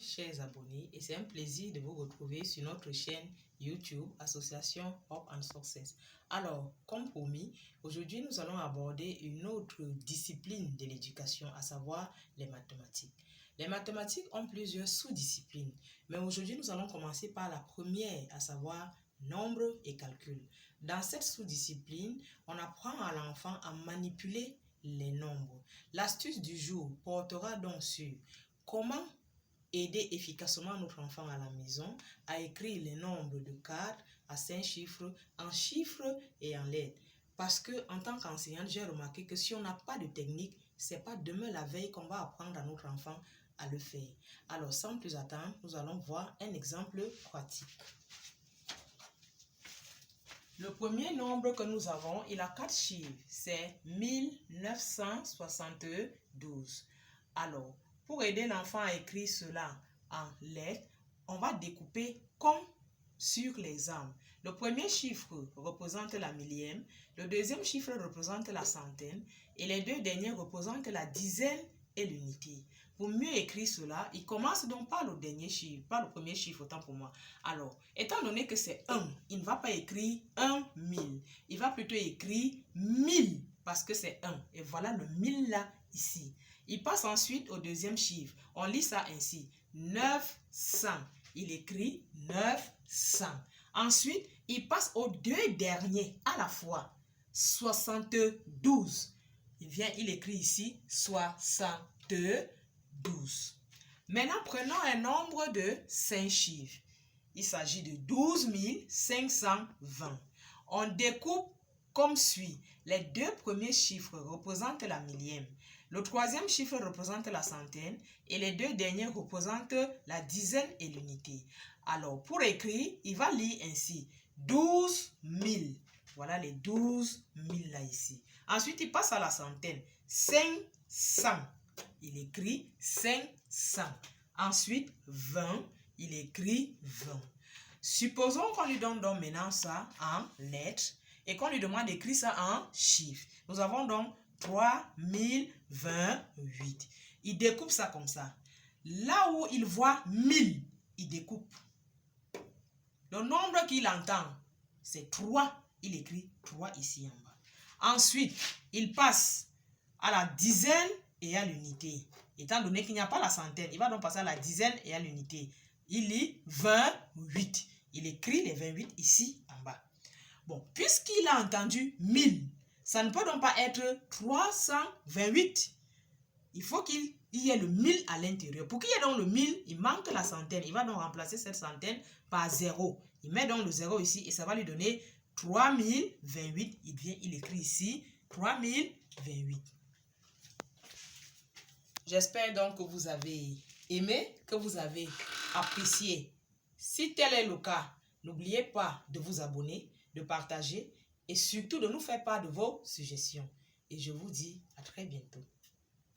chers abonnés, et c'est un plaisir de vous retrouver sur notre chaîne YouTube Association Hope and Success. Alors, comme promis, aujourd'hui nous allons aborder une autre discipline de l'éducation, à savoir les mathématiques. Les mathématiques ont plusieurs sous-disciplines, mais aujourd'hui nous allons commencer par la première, à savoir nombre et calcul. Dans cette sous-discipline, on apprend à l'enfant à manipuler les nombres. L'astuce du jour portera donc sur comment aider efficacement notre enfant à la maison à écrire les nombres de 4 à 5 chiffres en chiffres et en lettres. Parce que en tant qu'enseignante, j'ai remarqué que si on n'a pas de technique, c'est pas demain la veille qu'on va apprendre à notre enfant à le faire. Alors sans plus attendre, nous allons voir un exemple pratique. Le premier nombre que nous avons, il a 4 chiffres, c'est 1972. Alors, pour aider l'enfant à écrire cela en lettres, on va découper comme sur l'exemple. Le premier chiffre représente la millième, le deuxième chiffre représente la centaine et les deux derniers représentent la dizaine et l'unité. Pour mieux écrire cela, il commence donc par le dernier chiffre, par le premier chiffre, autant pour moi. Alors, étant donné que c'est 1, il ne va pas écrire 1000. Il va plutôt écrire 1000 parce que c'est 1. Et voilà le 1000 là, ici. Il passe ensuite au deuxième chiffre. On lit ça ainsi. 900. Il écrit 900. Ensuite, il passe aux deux derniers à la fois. 72. Il écrit ici 72. Maintenant, prenons un nombre de 5 chiffres. Il s'agit de 12 520. On découpe comme suit. Les deux premiers chiffres représentent la millième. Le troisième chiffre représente la centaine et les deux derniers représentent la dizaine et l'unité. Alors, pour écrire, il va lire ainsi. 12 000. Voilà les 12 000 là ici. Ensuite, il passe à la centaine. 500. Il écrit 500. Ensuite, 20. Il écrit 20. Supposons qu'on lui donne donc maintenant ça en lettres et qu'on lui demande d'écrire ça en chiffres. Nous avons donc 3028. Il découpe ça comme ça. Là où il voit 1000, il découpe. Le nombre qu'il entend, c'est 3. Il écrit 3 ici en bas. Ensuite, il passe à la dizaine et à l'unité. Étant donné qu'il n'y a pas la centaine, il va donc passer à la dizaine et à l'unité. Il lit 28. Il écrit les 28 ici en bas. Bon, puisqu'il a entendu 1000, ça ne peut donc pas être 328. Il faut qu'il y ait le 1000 à l'intérieur. Pour qu'il y ait donc le 1000, il manque la centaine. Il va donc remplacer cette centaine par 0. Il met donc le 0 ici et ça va lui donner 3028. Il écrit ici 3028. J'espère donc que vous avez aimé, que vous avez apprécié. Si tel est le cas, n'oubliez pas de vous abonner, de partager et surtout de nous faire part de vos suggestions. Et je vous dis à très bientôt.